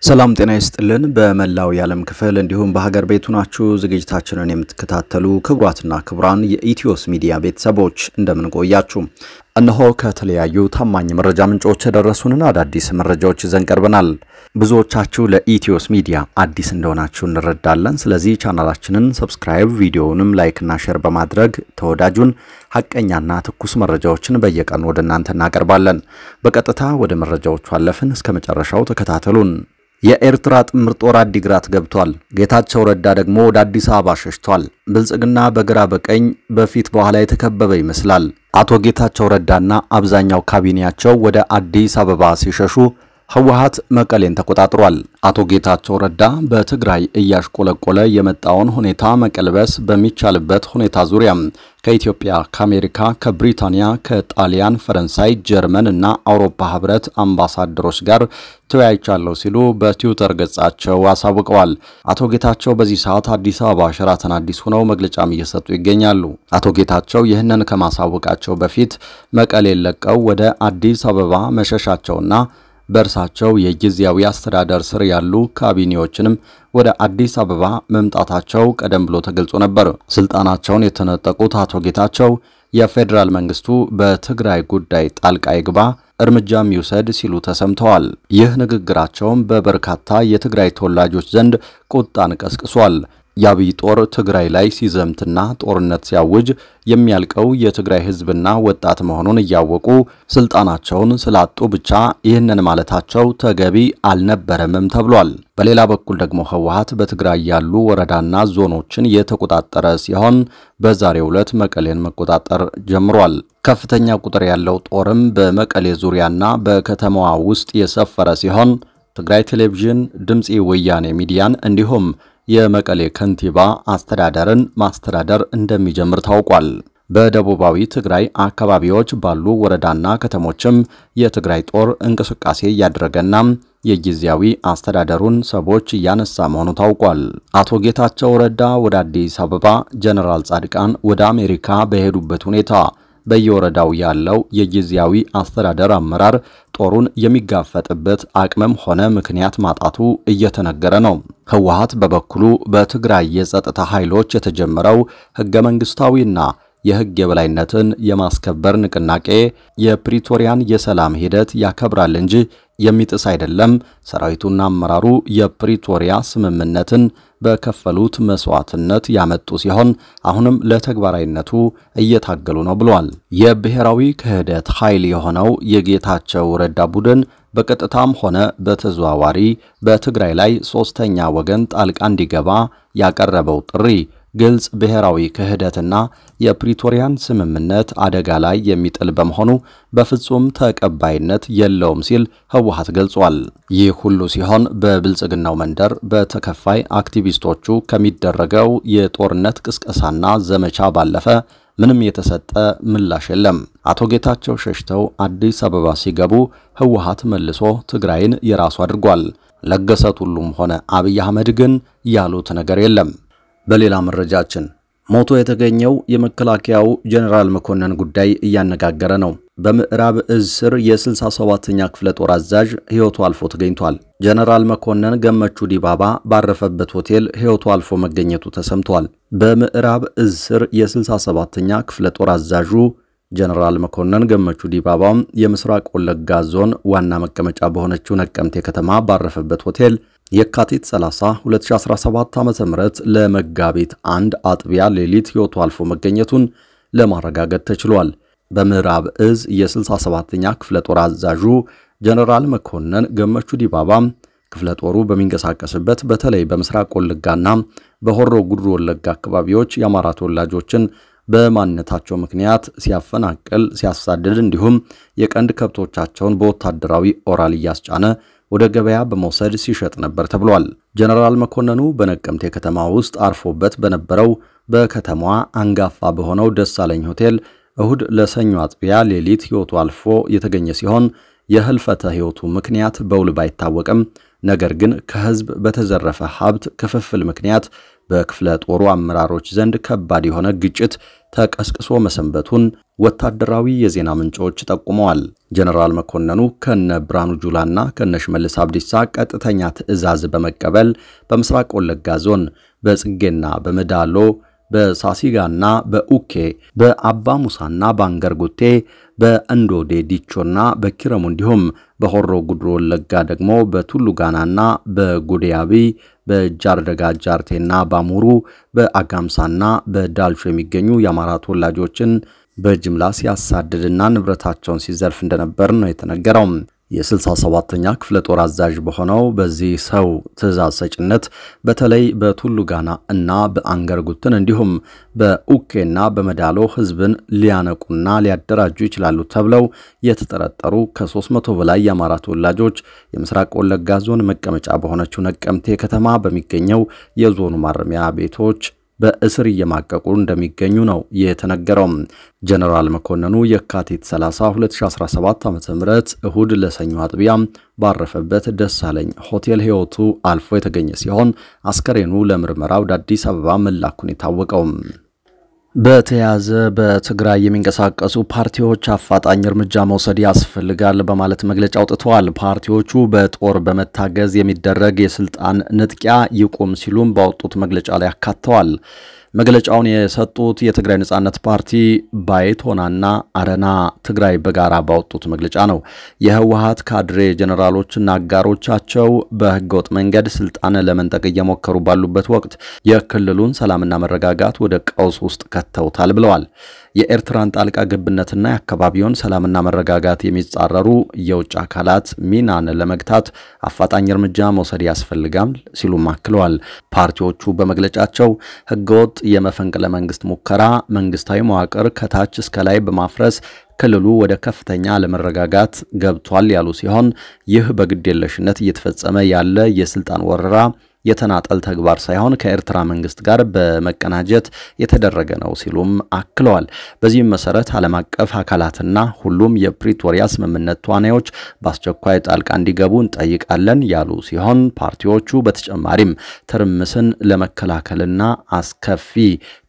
ሰላም ጤና ይስጥልን በመላው የዓለም ክፍል እንዲሁም በሀገር ቤቱ ናችሁ ዝግጅታችንን የምትከታተሉ ክቡራትና ክቡራን የኢትዮስ ሚዲያ ቤተሰቦች እንደምን ቆያችሁ እነሆ ከተለያዩ ታማኝ መረጃ ምንጮች የደረሱንን አዳዲስ መረጃዎች ይዘን ቀርበናል ብዙዎቻችሁ ለኢትዮስ ሚዲያ አዲስ እንደሆናችሁ እንረዳለን ስለዚህ ቻናላችንን ሰብስክራይብ ቪዲዮውንም ላይክ እና ሼር በማድረግ ተወዳጁን ሐቀኛና ትኩስ መረጃዎችን በየቀኑ ወደ እናንተ እናቀርባለን በቀጥታ ወደ መረጃዎቹ አለፍን እስከ መጨረሻው ተከታተሉን የኤርትራ ጥምር ጦር አዲግራት ገብቷል ጌታቸው ረዳ ደግሞ ወደ አዲስ አበባ ሸሽቷል ብልጽግና በግራ በቀኝ በፊት በኋላ የተከበበ ይመስላል አቶ ጌታቸው ረዳና አብዛኛው ካቢኔያቸው ወደ አዲስ አበባ ሲሸሹ ህወሓት መቀሌን ተቆጣጥሯል አቶ ጌታቸው ረዳ በትግራይ እያሽቆለቆለ የመጣውን ሁኔታ መቀልበስ በሚቻልበት ሁኔታ ዙሪያ ከኢትዮጵያ ከአሜሪካ ከብሪታንያ ከጣሊያን ፈረንሳይ ጀርመን እና አውሮፓ ህብረት አምባሳደሮች ጋር ተወያይቻለሁ ሲሉ በትዊተር ገጻቸው አሳውቀዋል አቶ ጌታቸው በዚህ ሰዓት አዲስ አበባ ሸራተን አዲስ ሆነው መግለጫም እየሰጡ ይገኛሉ አቶ ጌታቸው ይህንን ከማሳወቃቸው በፊት መቀሌን ለቀው ወደ አዲስ አበባ መሸሻቸውና በርሳቸው የጊዜያዊ አስተዳደር ስር ያሉ ካቢኔዎችንም ወደ አዲስ አበባ መምጣታቸው ቀደም ብሎ ተገልጾ ነበር ስልጣናቸውን የተነጠቁት አቶ ጌታቸው የፌደራል መንግስቱ በትግራይ ጉዳይ ጣልቃ ይግባ እርምጃም ይውሰድ ሲሉ ተሰምተዋል ይህ ንግግራቸውም በበርካታ የትግራይ ተወላጆች ዘንድ ቁጣን ቀስቅሷል ያብይ ጦር ትግራይ ላይ ሲዘምትና ጦርነት ሲያውጅ የሚያልቀው የትግራይ ህዝብና ወጣት መሆኑን ያወቁ ስልጣናቸውን ስላጡ ብቻ ይህንን ማለታቸው ተገቢ አልነበረም ተብሏል በሌላ በኩል ደግሞ ህወሓት በትግራይ ያሉ ወረዳና ዞኖችን የተቆጣጠረ ሲሆን በዛሬው ዕለት መቀሌን መቆጣጠር ጀምሯል ከፍተኛ ቁጥር ያለው ጦርም በመቀሌ ዙሪያና በከተማዋ ውስጥ የሰፈረ ሲሆን ትግራይ ቴሌቪዥን ድምጽ ወያኔ ሚዲያን እንዲሁም የመቀሌ ከንቲባ አስተዳደርን ማስተዳደር እንደሚጀምር ታውቋል በደቡባዊ ትግራይ አካባቢዎች ባሉ ወረዳና ከተሞችም የትግራይ ጦር እንቅስቃሴ ያደረገና የጊዜያዊ አስተዳደሩን ሰቦች ያነሳ መሆኑ ታውቋል አቶ ጌታቸው ረዳ ወደ አዲስ አበባ ጀነራል ጻድቃን ወደ አሜሪካ በሄዱበት ሁኔታ በየወረዳው ያለው የጊዜያዊ አስተዳደር አመራር ጦሩን የሚጋፈጥበት አቅምም ሆነ ምክንያት ማጣቱ እየተነገረ ነው ህወሓት በበኩሉ በትግራይ የጸጥታ ኃይሎች የተጀመረው ህገ መንግስታዊና የህግ የበላይነትን የማስከበር ንቅናቄ የፕሪቶሪያን የሰላም ሂደት ያከብራል እንጂ የሚጥስ አይደለም ሰራዊቱና አመራሩ የፕሪቶሪያ ስምምነትን በከፈሉት መስዋዕትነት ያመጡ ሲሆን አሁንም ለተግባራዊነቱ እየታገሉ ነው ብሏል የብሔራዊ ክህደት ኃይል የሆነው የጌታቸው ረዳ ቡድን በቀጥታም ሆነ በተዘዋዋሪ በትግራይ ላይ ሶስተኛ ወገን ጣልቃ እንዲገባ ያቀረበው ጥሪ ግልጽ ብሔራዊ ክህደትና የፕሪቶሪያን ስምምነት አደጋ ላይ የሚጥል በመሆኑ በፍጹም ተቀባይነት የለውም ሲል ህወሓት ገልጿል ይህ ሁሉ ሲሆን በብልጽግናው መንደር በተከፋይ አክቲቪስቶቹ ከሚደረገው የጦርነት ቅስቀሳና ዘመቻ ባለፈ ምንም የተሰጠ ምላሽ የለም አቶ ጌታቸው ሸሽተው አዲስ አበባ ሲገቡ ህወሓት መልሶ ትግራይን የራሱ አድርጓል ለገሰት ሁሉም ሆነ አብይ አህመድ ግን ያሉት ነገር የለም በሌላ መረጃችን ሞቶ የተገኘው የመከላከያው ጀነራል መኮንን ጉዳይ እያነጋገረ ነው በምዕራብ እዝ ስር የ67ኛ ክፍለ ጦር አዛዥ ህይወቱ አልፎ ተገኝቷል ጀነራል መኮንን ገመቹ ዲባባ ባረፈበት ሆቴል ህይወቱ አልፎ መገኘቱ ተሰምቷል በምዕራብ እዝ ስር የ67ኛ ክፍለ ጦር አዛዡ ጀነራል መኮንን ገመቹ ዲባባ የምስራቅ ወለጋ ዞን ዋና መቀመጫ በሆነችው ነቀምቴ ከተማ ባረፈበት ሆቴል የካቲት 30 2017 ዓ.ም ለመጋቢት 1 አጥቢያ ሌሊት ህይወቱ አልፎ መገኘቱን ለማረጋገጥ ተችሏል በምዕራብ እዝ የ67ኛ ክፍለ ጦር አዛዡ ጀነራል መኮንን ገመቹ ዲባባ ክፍለ ጦሩ በሚንቀሳቀስበት በተለይ በምስራቅ ወለጋና በሆሮ ጉድሩ ወለጋ አካባቢዎች የአማራ ተወላጆችን በማንነታቸው ምክንያት ሲያፈናቅል ሲያሳድድ እንዲሁም የቀንድ ከብቶቻቸውን በወታደራዊ ኦራል ያስጫነ ወደ ገበያ በመውሰድ ሲሸጥ ነበር ተብሏል ጀነራል መኮንኑ በነቀምቴ ከተማ ውስጥ አርፎበት በነበረው በከተማዋ አንጋፋ በሆነው ደሳለኝ ሆቴል እሁድ ለሰኞ አጥቢያ ሌሊት ህይወቱ አልፎ የተገኘ ሲሆን የህልፈተ ህይወቱ ምክንያት በውል ባይታወቅም ነገር ግን ከህዝብ በተዘረፈ ሀብት ክፍፍል ምክንያት በክፍለ ጦሩ አመራሮች ዘንድ ከባድ የሆነ ግጭት ተቀስቅሶ መሰንበቱን ወታደራዊ የዜና ምንጮች ጠቁመዋል። ጀነራል መኮንኑ ከነ ብርሃኑ ጁላና ከነ ሽመልስ አብዲሳ ቀጥተኛ ትዕዛዝ በመቀበል በምስራቅ ወለጋ ዞን በጽጌና በመዳሎ በሳሲጋና በኡኬ በአባ ሙሳና ባንገርጉቴ በእንዶዴ ዲቾና በኪረሙ እንዲሁም በሆሮ ጉድሮ ወለጋ ደግሞ በቱሉ ጋናና በጉዲያቢ በጃርደጋ ጃርቴና ባሙሩ በአጋምሳና በዳልቾ የሚገኙ የአማራ ተወላጆችን በጅምላ ሲያሳድድና ንብረታቸውን ሲዘርፍ እንደነበር ነው የተነገረው። የ67ኛ ክፍለ ጦር አዛዥ በሆነው በዚህ ሰው ትዕዛዝ ሰጭነት በተለይ በቱሉ ጋና እና በአንገርጉትን እንዲሁም በኡኬና በመዳሎ ህዝብን ሊያነቁና ሊያደራጁ ይችላሉ ተብለው የተጠረጠሩ ከ300 በላይ የአማራ ተወላጆች የምስራቅ ወለጋ ዞን መቀመጫ በሆነችው ነቀምቴ ከተማ በሚገኘው የዞኑ ማረሚያ ቤቶች በእስር እየማቀቁ እንደሚገኙ ነው የተነገረው። ጀነራል መኮንኑ የካቲት 30 2017 ዓ.ም እሁድ ለሰኞ አጥቢያ ባረፈበት ደሳለኝ ሆቴል ህይወቱ አልፎ የተገኘ ሲሆን አስከሬኑ ለምርመራ ወደ አዲስ አበባ መላኩን የታወቀው። በተያዘ በትግራይ የሚንቀሳቀሱ ፓርቲዎች አፋጣኝ እርምጃ መውሰድ ያስፈልጋል በማለት መግለጫ አውጥተዋል። ፓርቲዎቹ በጦር በመታገዝ የሚደረግ የስልጣን ንጥቂያ ይቁም ሲሉም ባወጡት መግለጫ ላይ አካተዋል። መግለጫውን የሰጡት የትግራይ ነጻነት ፓርቲ ባይቶናና አረና ትግራይ በጋራ ባወጡት መግለጫ ነው። የህወሓት ካድሬ ጀነራሎችና አጋሮቻቸው በህገወጥ መንገድ ስልጣን ለመንጠቅ እየሞከሩ ባሉበት ወቅት የክልሉን ሰላምና መረጋጋት ወደ ቀውስ ውስጥ ከተውታል ብለዋል። የኤርትራን ጣልቃ ገብነትና የአካባቢውን ሰላምና መረጋጋት የሚጻረሩ የውጭ አካላት ሚናን ለመግታት አፋጣኝ እርምጃ መውሰድ ያስፈልጋል ሲሉም አክለዋል። ፓርቲዎቹ በመግለጫቸው ህገወጥ የመፈንቅለ መንግስት ሙከራ መንግስታዊ መዋቅር ከታች እስከ ላይ በማፍረስ ክልሉ ወደ ከፍተኛ አለመረጋጋት ገብቷል ያሉ ሲሆን ይህ በግዴለሽነት እየተፈጸመ ያለ የስልጣን ወረራ የተናጠል ተግባር ሳይሆን ከኤርትራ መንግስት ጋር በመቀናጀት የተደረገ ነው ሲሉም አክለዋል። በዚህም መሰረት ዓለም አቀፍ አካላትና ሁሉም የፕሪቶሪያ ስምምነት ተዋናዮች በአስቸኳይ ጣልቃ እንዲገቡ እንጠይቃለን ያሉ ሲሆን ፓርቲዎቹ በተጨማሪም ትርምስን ለመከላከልና አስከፊ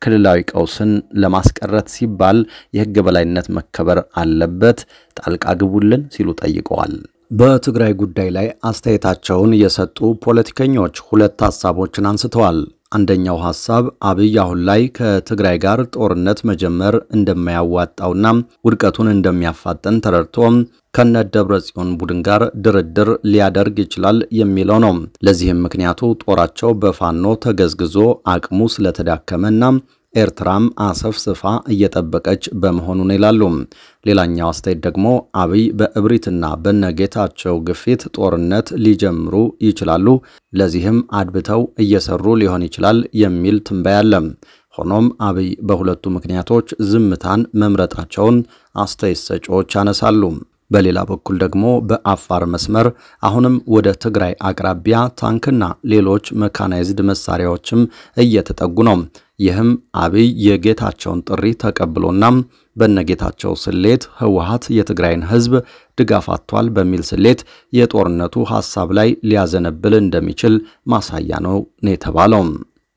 ክልላዊ ቀውስን ለማስቀረት ሲባል የህግ በላይነት መከበር አለበት፣ ጣልቃ ግቡልን ሲሉ ጠይቀዋል። በትግራይ ጉዳይ ላይ አስተያየታቸውን የሰጡ ፖለቲከኞች ሁለት ሐሳቦችን አንስተዋል። አንደኛው ሐሳብ አብይ አሁን ላይ ከትግራይ ጋር ጦርነት መጀመር እንደማያዋጣውና ውድቀቱን እንደሚያፋጥን ተረድቶ ከነደብረጽዮን ቡድን ጋር ድርድር ሊያደርግ ይችላል የሚለው ነው። ለዚህም ምክንያቱ ጦራቸው በፋኖ ተገዝግዞ አቅሙ ስለተዳከመና ኤርትራም አሰፍስፋ እየጠበቀች በመሆኑ ነው ይላሉ። ሌላኛው አስተያየት ደግሞ አብይ በእብሪትና በነጌታቸው ግፊት ጦርነት ሊጀምሩ ይችላሉ፣ ለዚህም አድብተው እየሰሩ ሊሆን ይችላል የሚል ትንበያ አለ። ሆኖም አብይ በሁለቱ ምክንያቶች ዝምታን መምረጣቸውን አስተያየት ሰጪዎች ያነሳሉ። በሌላ በኩል ደግሞ በአፋር መስመር አሁንም ወደ ትግራይ አቅራቢያ ታንክና ሌሎች መካናይዝድ መሳሪያዎችም እየተጠጉ ነው። ይህም አብይ የጌታቸውን ጥሪ ተቀብሎና በነጌታቸው ስሌት ህወሓት የትግራይን ህዝብ ድጋፍ አጥቷል በሚል ስሌት የጦርነቱ ሐሳብ ላይ ሊያዘነብል እንደሚችል ማሳያ ነው የተባለው።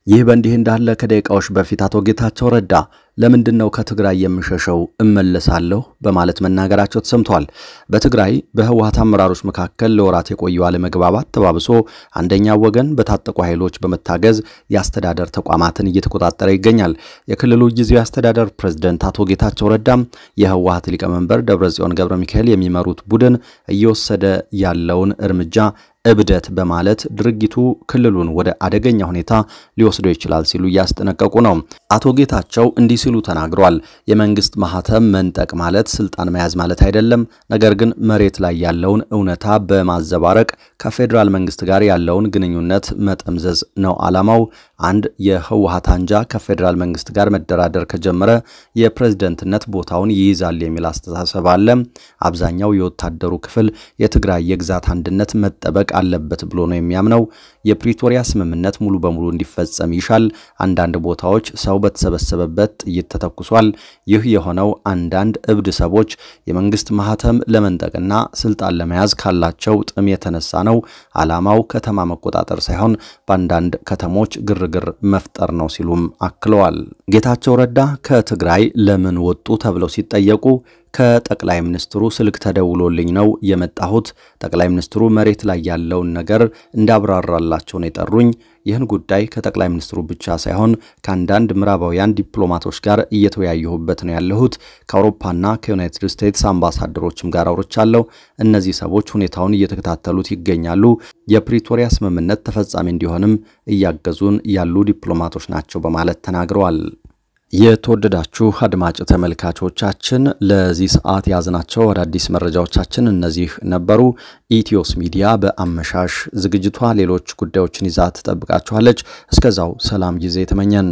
ይህ በእንዲህ እንዳለ ከደቂቃዎች በፊት አቶ ጌታቸው ረዳ ለምንድነው ከትግራይ የምሸሸው እመለሳለሁ በማለት መናገራቸው ተሰምቷል። በትግራይ በህወሓት አመራሮች መካከል ለወራት የቆየው አለመግባባት ተባብሶ አንደኛው ወገን በታጠቁ ኃይሎች በመታገዝ የአስተዳደር ተቋማትን እየተቆጣጠረ ይገኛል። የክልሉ ጊዜያዊ አስተዳደር ፕሬዝዳንት አቶ ጌታቸው ረዳ የህወሓት ሊቀመንበር ደብረጽዮን ገብረ ሚካኤል የሚመሩት ቡድን እየወሰደ ያለውን እርምጃ እብደት በማለት ድርጊቱ ክልሉን ወደ አደገኛ ሁኔታ ሊወስዶ ይችላል ሲሉ ያስጠነቀቁ ነው። አቶ ጌታቸው እንዲህ ሲሉ ተናግረዋል። የመንግስት ማህተም መንጠቅ ማለት ስልጣን መያዝ ማለት አይደለም፣ ነገር ግን መሬት ላይ ያለውን እውነታ በማዘባረቅ ከፌደራል መንግስት ጋር ያለውን ግንኙነት መጠምዘዝ ነው ዓላማው። አንድ የህወሓት አንጃ ከፌደራል መንግስት ጋር መደራደር ከጀመረ የፕሬዝዳንትነት ቦታውን ይይዛል የሚል አስተሳሰብ አለ። አብዛኛው የወታደሩ ክፍል የትግራይ የግዛት አንድነት መጠበቅ አለበት ብሎ ነው የሚያምነው። የፕሪቶሪያ ስምምነት ሙሉ በሙሉ እንዲፈጸም ይሻል። አንዳንድ ቦታዎች ሰው በተሰበሰበበት ጥይት ተተኩሷል። ይህ የሆነው አንዳንድ እብድ ሰዎች የመንግስት ማህተም ለመንጠቅና ስልጣን ለመያዝ ካላቸው ጥም የተነሳ ነው። ዓላማው ከተማ መቆጣጠር ሳይሆን በአንዳንድ ከተሞች ግርግር መፍጠር ነው ሲሉም አክለዋል። ጌታቸው ረዳ ከትግራይ ለምን ወጡ ተብለው ሲጠየቁ ከጠቅላይ ሚኒስትሩ ስልክ ተደውሎልኝ ነው የመጣሁት። ጠቅላይ ሚኒስትሩ መሬት ላይ ያለውን ነገር እንዳብራራላቸው ነው የጠሩኝ። ይህን ጉዳይ ከጠቅላይ ሚኒስትሩ ብቻ ሳይሆን ከአንዳንድ ምዕራባውያን ዲፕሎማቶች ጋር እየተወያየሁበት ነው ያለሁት። ከአውሮፓና ከዩናይትድ ስቴትስ አምባሳደሮችም ጋር አውርቻለሁ። እነዚህ ሰዎች ሁኔታውን እየተከታተሉት ይገኛሉ። የፕሪቶሪያ ስምምነት ተፈጻሚ እንዲሆንም እያገዙን ያሉ ዲፕሎማቶች ናቸው በማለት ተናግረዋል። የተወደዳችሁ አድማጭ ተመልካቾቻችን ለዚህ ሰዓት ያዝናቸው አዳዲስ መረጃዎቻችን እነዚህ ነበሩ። ኢትዮስ ሚዲያ በአመሻሽ ዝግጅቷ ሌሎች ጉዳዮችን ይዛ ተጠብቃችኋለች። እስከዛው ሰላም ጊዜ ተመኘን።